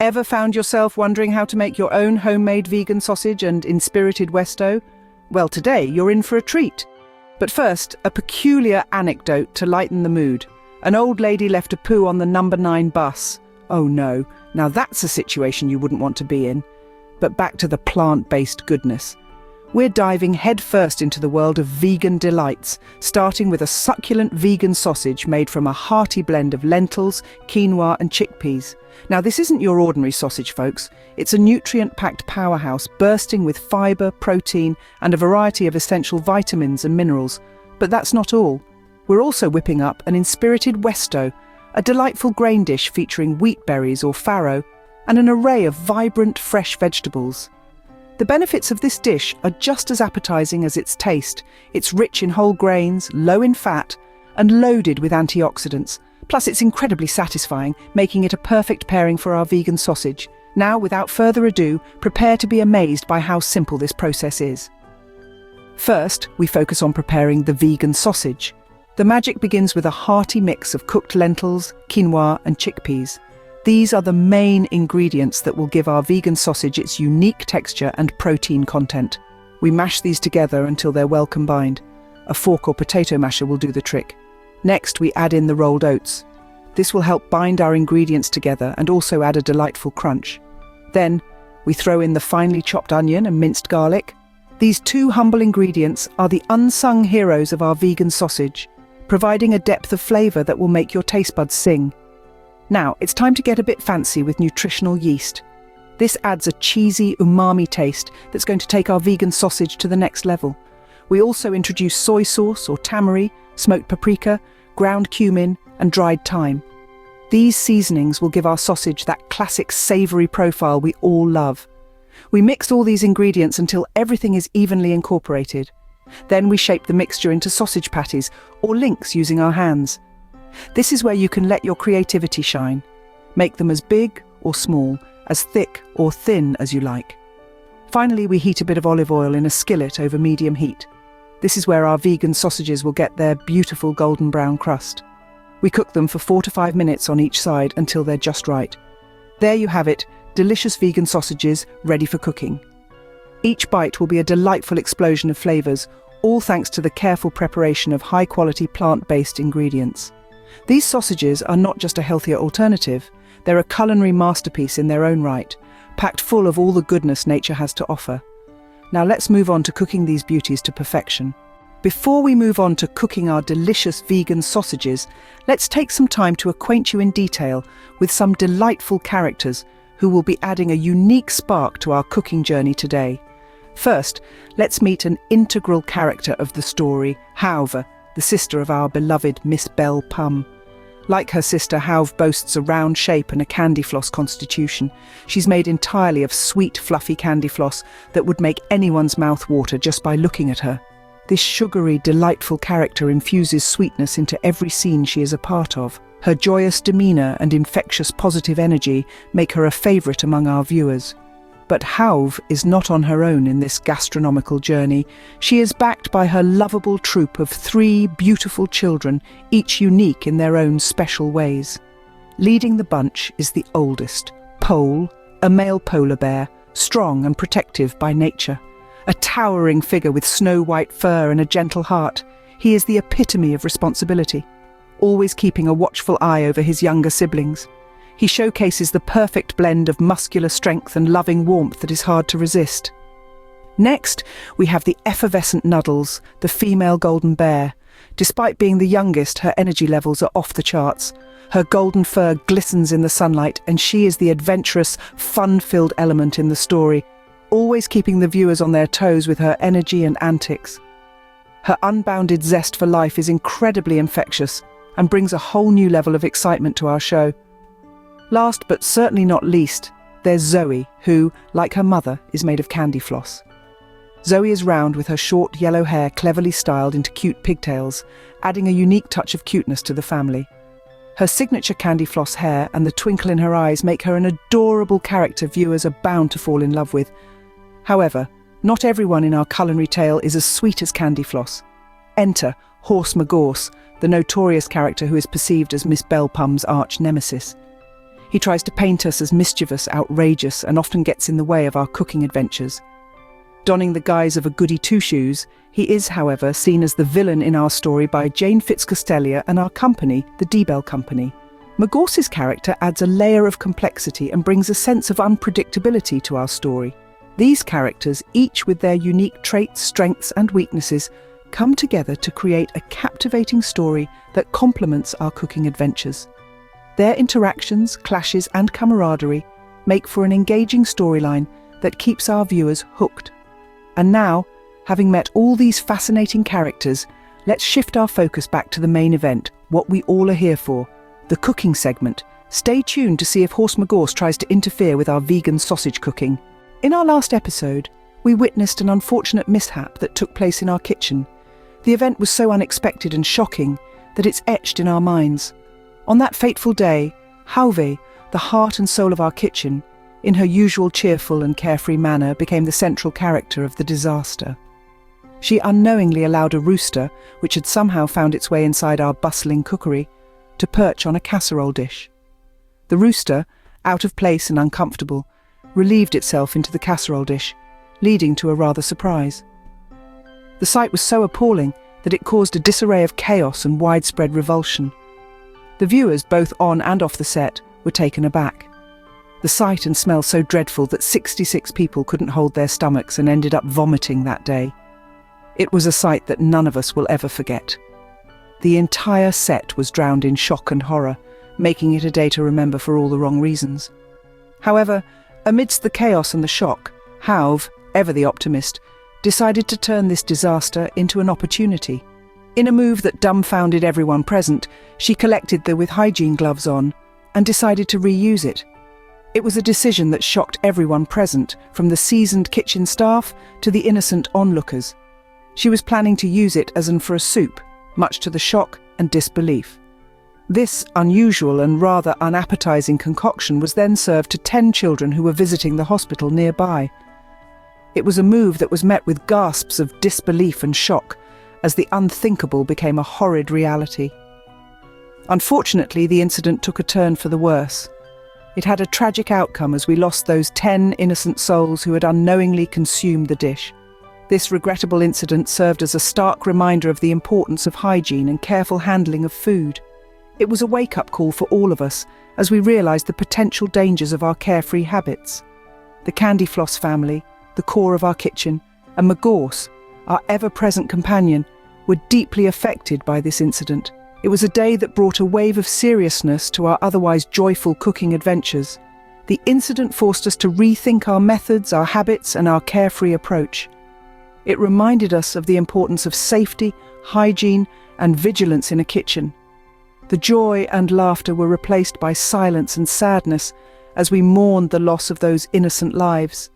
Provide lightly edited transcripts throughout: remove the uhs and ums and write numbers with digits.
Ever found yourself wondering how to make your own homemade vegan sausage and inspirited Westo? Well, today you're in for a treat. But first, a peculiar anecdote to lighten the mood. An old lady left a poo on the number 9 bus. Oh no, now that's a situation you wouldn't want to be in. But back to the plant-based goodness. We're diving headfirst into the world of vegan delights, starting with a succulent vegan sausage made from a hearty blend of lentils, quinoa and chickpeas. Now this isn't your ordinary sausage, folks. It's a nutrient-packed powerhouse bursting with fibre, protein and a variety of essential vitamins and minerals. But that's not all. We're also whipping up an inspirited Westo, a delightful grain dish featuring wheat berries or farro, and an array of vibrant, fresh vegetables. The benefits of this dish are just as appetizing as its taste. It's rich in whole grains, low in fat, and loaded with antioxidants. Plus, it's incredibly satisfying, making it a perfect pairing for our vegan sausage. Now, without further ado, prepare to be amazed by how simple this process is. First, we focus on preparing the vegan sausage. The magic begins with a hearty mix of cooked lentils, quinoa, and chickpeas. These are the main ingredients that will give our vegan sausage its unique texture and protein content. We mash these together until they're well combined. A fork or potato masher will do the trick. Next, we add in the rolled oats. This will help bind our ingredients together and also add a delightful crunch. Then, we throw in the finely chopped onion and minced garlic. These two humble ingredients are the unsung heroes of our vegan sausage, providing a depth of flavour that will make your taste buds sing. Now, it's time to get a bit fancy with nutritional yeast. This adds a cheesy umami taste that's going to take our vegan sausage to the next level. We also introduce soy sauce or tamari, smoked paprika, ground cumin, and dried thyme. These seasonings will give our sausage that classic savoury profile we all love. We mix all these ingredients until everything is evenly incorporated. Then we shape the mixture into sausage patties or links using our hands. This is where you can let your creativity shine. Make them as big or small, as thick or thin as you like. Finally, we heat a bit of olive oil in a skillet over medium heat. This is where our vegan sausages will get their beautiful golden brown crust. We cook them for 4 to 5 minutes on each side until they're just right. There you have it, delicious vegan sausages ready for cooking. Each bite will be a delightful explosion of flavours, all thanks to the careful preparation of high-quality plant-based ingredients. These sausages are not just a healthier alternative, they're a culinary masterpiece in their own right, packed full of all the goodness nature has to offer. Now let's move on to cooking these beauties to perfection. Before we move on to cooking our delicious vegan sausages, let's take some time to acquaint you in detail with some delightful characters who will be adding a unique spark to our cooking journey today. First, let's meet an integral character of the story, Hauve, the sister of our beloved Miss Belle Pum. Like her sister, Hauve boasts a round shape and a candy floss constitution. She's made entirely of sweet, fluffy candy floss that would make anyone's mouth water just by looking at her. This sugary, delightful character infuses sweetness into every scene she is a part of. Her joyous demeanour and infectious positive energy make her a favourite among our viewers. But Hauve is not on her own in this gastronomical journey. She is backed by her lovable troop of 3 beautiful children, each unique in their own special ways. Leading the bunch is the oldest, Pole, a male polar bear, strong and protective by nature. A towering figure with snow-white fur and a gentle heart, he is the epitome of responsibility, always keeping a watchful eye over his younger siblings. He showcases the perfect blend of muscular strength and loving warmth that is hard to resist. Next, we have the effervescent Nuddles, the female golden bear. Despite being the youngest, her energy levels are off the charts. Her golden fur glistens in the sunlight, and she is the adventurous, fun-filled element in the story, always keeping the viewers on their toes with her energy and antics. Her unbounded zest for life is incredibly infectious and brings a whole new level of excitement to our show. Last but certainly not least, there's Zoe, who, like her mother, is made of candy floss. Zoe is round with her short yellow hair cleverly styled into cute pigtails, adding a unique touch of cuteness to the family. Her signature candy floss hair and the twinkle in her eyes make her an adorable character viewers are bound to fall in love with. However, not everyone in our culinary tale is as sweet as candy floss. Enter Wholesome, the notorious character who is perceived as Miss Belle Pum's arch nemesis. He tries to paint us as mischievous, outrageous, and often gets in the way of our cooking adventures. Donning the guise of a goody two-shoes, he is, however, seen as the villain in our story by Jane Fitzcastelia and our company, the Debel Company. Magorce's character adds a layer of complexity and brings a sense of unpredictability to our story. These characters, each with their unique traits, strengths, and weaknesses, come together to create a captivating story that complements our cooking adventures. Their interactions, clashes, and camaraderie make for an engaging storyline that keeps our viewers hooked. And now, having met all these fascinating characters, let's shift our focus back to the main event, what we all are here for, the cooking segment. Stay tuned to see if Horse Magorce tries to interfere with our vegan sausage cooking. In our last episode, we witnessed an unfortunate mishap that took place in our kitchen. The event was so unexpected and shocking that it's etched in our minds. On that fateful day, Hauve, the heart and soul of our kitchen, in her usual cheerful and carefree manner, became the central character of the disaster. She unknowingly allowed a rooster, which had somehow found its way inside our bustling cookery, to perch on a casserole dish. The rooster, out of place and uncomfortable, relieved itself into the casserole dish, leading to a rather surprise. The sight was so appalling that it caused a disarray of chaos and widespread revulsion. The viewers, both on and off the set, were taken aback. The sight and smell so dreadful that 66 people couldn't hold their stomachs and ended up vomiting that day. It was a sight that none of us will ever forget. The entire set was drowned in shock and horror, making it a day to remember for all the wrong reasons. However, amidst the chaos and the shock, Hauve, ever the optimist, decided to turn this disaster into an opportunity. In a move that dumbfounded everyone present, she collected the with hygiene gloves on and decided to reuse it. It was a decision that shocked everyone present, from the seasoned kitchen staff to the innocent onlookers. She was planning to use it as for a soup, much to the shock and disbelief. This unusual and rather unappetizing concoction was then served to 10 children who were visiting the hospital nearby. It was a move that was met with gasps of disbelief and shock, as the unthinkable became a horrid reality. Unfortunately, the incident took a turn for the worse. It had a tragic outcome as we lost those 10 innocent souls who had unknowingly consumed the dish. This regrettable incident served as a stark reminder of the importance of hygiene and careful handling of food. It was a wake-up call for all of us as we realised the potential dangers of our carefree habits. The Candy Floss family, the core of our kitchen, and Magorce, our ever-present companion, were deeply affected by this incident. It was a day that brought a wave of seriousness to our otherwise joyful cooking adventures. The incident forced us to rethink our methods, our habits, and our carefree approach. It reminded us of the importance of safety, hygiene, and vigilance in a kitchen. The joy and laughter were replaced by silence and sadness as we mourned the loss of those innocent lives.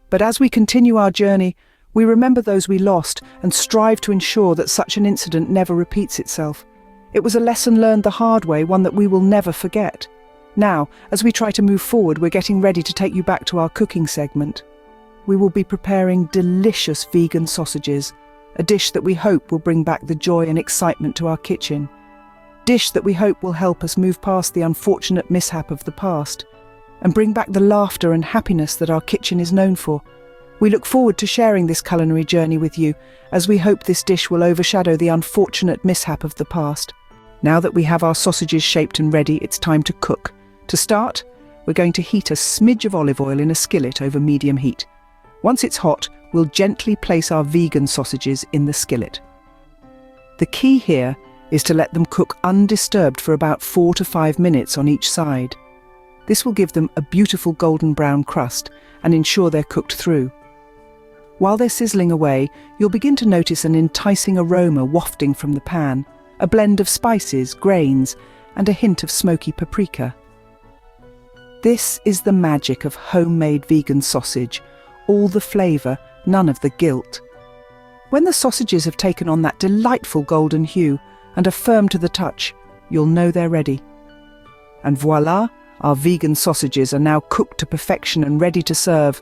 But as we continue our journey, we remember those we lost and strive to ensure that such an incident never repeats itself. It was a lesson learned the hard way, one that we will never forget. Now, as we try to move forward, we're getting ready to take you back to our cooking segment. We will be preparing delicious vegan sausages, a dish that we hope will bring back the joy and excitement to our kitchen. Dish that we hope will help us move past the unfortunate mishap of the past and bring back the laughter and happiness that our kitchen is known for. We look forward to sharing this culinary journey with you, as we hope this dish will overshadow the unfortunate mishap of the past. Now that we have our sausages shaped and ready, it's time to cook. To start, we're going to heat a smidge of olive oil in a skillet over medium heat. Once it's hot, we'll gently place our vegan sausages in the skillet. The key here is to let them cook undisturbed for about 4 to 5 minutes on each side. This will give them a beautiful golden brown crust and ensure they're cooked through. While they're sizzling away, you'll begin to notice an enticing aroma wafting from the pan, a blend of spices, grains, and a hint of smoky paprika. This is the magic of homemade vegan sausage, all the flavour, none of the guilt. When the sausages have taken on that delightful golden hue and are firm to the touch, you'll know they're ready. And voila, our vegan sausages are now cooked to perfection and ready to serve.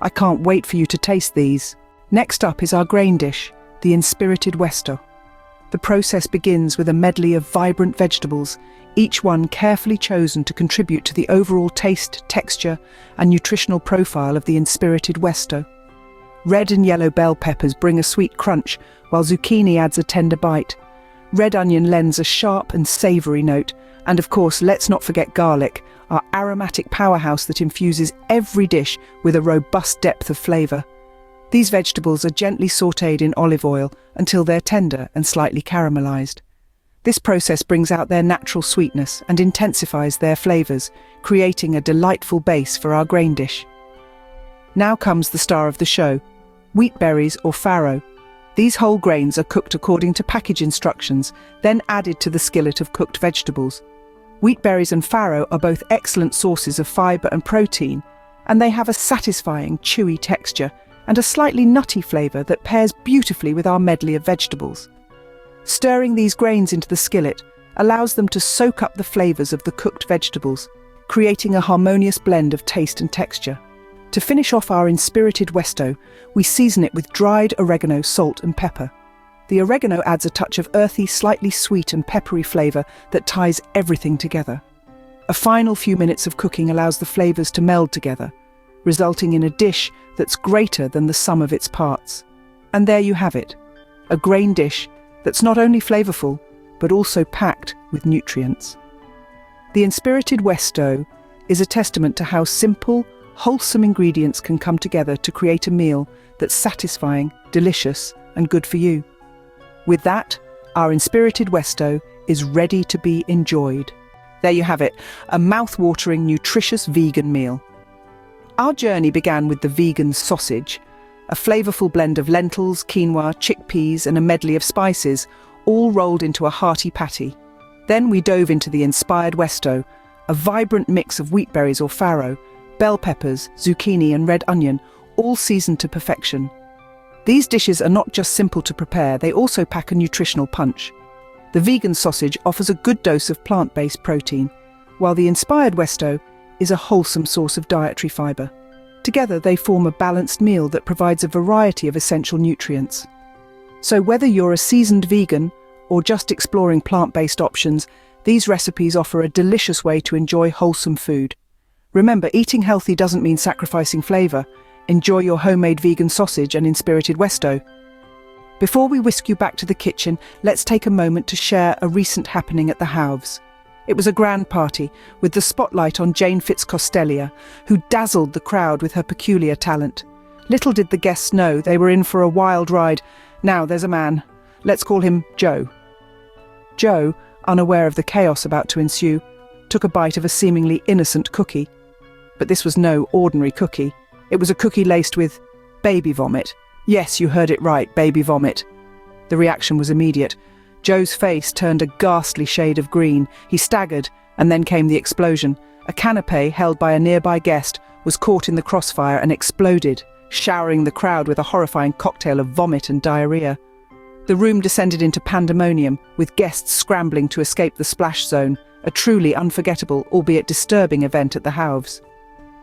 I can't wait for you to taste these. Next up is our grain dish, the inspirited Westo. The process begins with a medley of vibrant vegetables, each one carefully chosen to contribute to the overall taste, texture, and nutritional profile of the inspirited Westo. Red and yellow bell peppers bring a sweet crunch, while zucchini adds a tender bite. Red onion lends a sharp and savoury note, and of course, let's not forget garlic, our aromatic powerhouse that infuses every dish with a robust depth of flavour. These vegetables are gently sautéed in olive oil until they're tender and slightly caramelised. This process brings out their natural sweetness and intensifies their flavours, creating a delightful base for our grain dish. Now comes the star of the show, wheat berries or farro. These whole grains are cooked according to package instructions, then added to the skillet of cooked vegetables. Wheat berries and farro are both excellent sources of fibre and protein, and they have a satisfying, chewy texture and a slightly nutty flavour that pairs beautifully with our medley of vegetables. Stirring these grains into the skillet allows them to soak up the flavours of the cooked vegetables, creating a harmonious blend of taste and texture. To finish off our inspirited Westo, we season it with dried oregano, salt and pepper. The oregano adds a touch of earthy, slightly sweet and peppery flavour that ties everything together. A final few minutes of cooking allows the flavours to meld together, resulting in a dish that's greater than the sum of its parts. And there you have it, a grain dish that's not only flavourful, but also packed with nutrients. The inspirited Westo is a testament to how simple, wholesome ingredients can come together to create a meal that's satisfying, delicious, and good for you. With that, our inspirited Westo is ready to be enjoyed. There you have it, a mouth-watering, nutritious vegan meal. Our journey began with the vegan sausage, a flavourful blend of lentils, quinoa, chickpeas, and a medley of spices, all rolled into a hearty patty. Then we dove into the inspired Westo, a vibrant mix of wheat berries or farro, bell peppers, zucchini, and red onion, all seasoned to perfection. These dishes are not just simple to prepare, they also pack a nutritional punch. The vegan sausage offers a good dose of plant-based protein, while the inspired Westo is a wholesome source of dietary fibre. Together they form a balanced meal that provides a variety of essential nutrients. So whether you're a seasoned vegan or just exploring plant-based options, these recipes offer a delicious way to enjoy wholesome food. Remember, eating healthy doesn't mean sacrificing flavour. Enjoy your homemade vegan sausage and inspirited Westo. Before we whisk you back to the kitchen, let's take a moment to share a recent happening at the Howes. It was a grand party, with the spotlight on Jane Fitzcostelia, who dazzled the crowd with her peculiar talent. Little did the guests know they were in for a wild ride. Now there's a man. Let's call him Joe. Joe, unaware of the chaos about to ensue, took a bite of a seemingly innocent cookie. But this was no ordinary cookie. It was a cookie laced with baby vomit. Yes, you heard it right, baby vomit. The reaction was immediate. Joe's face turned a ghastly shade of green. He staggered, and then came the explosion. A canapé held by a nearby guest was caught in the crossfire and exploded, showering the crowd with a horrifying cocktail of vomit and diarrhea. The room descended into pandemonium, with guests scrambling to escape the splash zone, a truly unforgettable, albeit disturbing event at the Howes.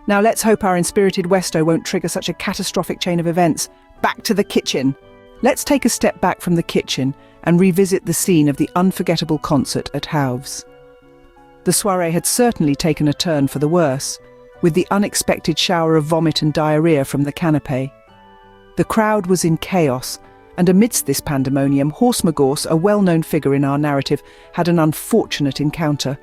Now let's hope our inspirited Westo won't trigger such a catastrophic chain of events. Back to the kitchen. Let's take a step back from the kitchen and revisit the scene of the unforgettable concert at Howes. The soirée had certainly taken a turn for the worse, with the unexpected shower of vomit and diarrhea from the canapé. The crowd was in chaos, and amidst this pandemonium, Wholesome, a well-known figure in our narrative, had an unfortunate encounter.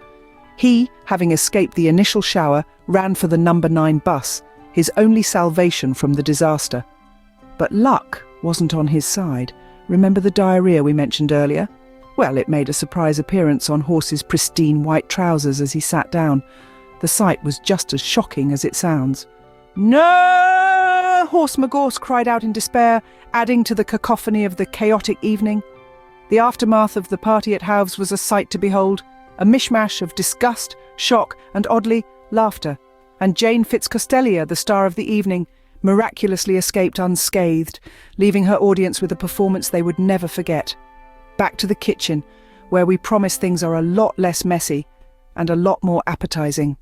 He, having escaped the initial shower, ran for the number 9 bus, his only salvation from the disaster. But luck wasn't on his side. Remember the diarrhea we mentioned earlier? Well, it made a surprise appearance on Horse's pristine white trousers as he sat down. The sight was just as shocking as it sounds. "No!" Wholesome cried out in despair, adding to the cacophony of the chaotic evening. The aftermath of the party at Howes was a sight to behold, a mishmash of disgust, shock, and oddly, laughter. And Jane Fitzcostelia, the star of the evening, miraculously escaped unscathed, leaving her audience with a performance they would never forget. Back to the kitchen, where we promise things are a lot less messy and a lot more appetizing.